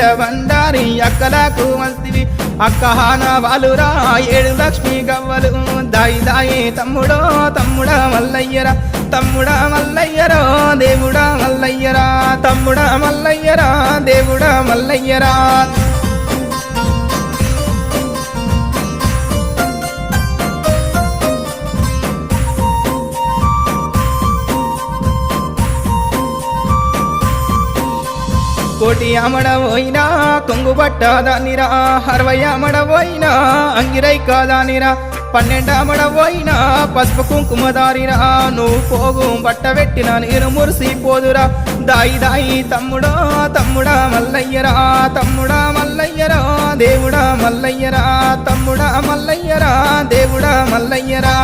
ఏల బండారి అక్కలకు మస్తివి అక్కహాన వాలురా 7 లక్ష్మి గవ్వలు దాయి దాయి తమ్ముడో తమ్ముడా మల్లయ్యరా తమ్ముడా మల్లయ్యరా దేవుడా మల్లయ్యరా తమ్ముడా మల్లయ్యరా దేవుడా మల్లయ్యరా కోటి అమడవోయినా కొంగు పట్టదానిరా 60 అమడవోయినా అంగిరై కాదానిరా 12 అమడవోయినా పసుపు కుంకుమదారిరా నువ్వు పోగు బట్ట పెట్టిన నేను మురిసిపోదురా దాయి దాయి తమ్ముడో తమ్ముడా మల్లయ్యరా తమ్ముడా మల్లయ్యరా దేవుడా మల్లయ్యరా తమ్ముడా మల్లయ్యరా దేవుడా మల్లయ్యరా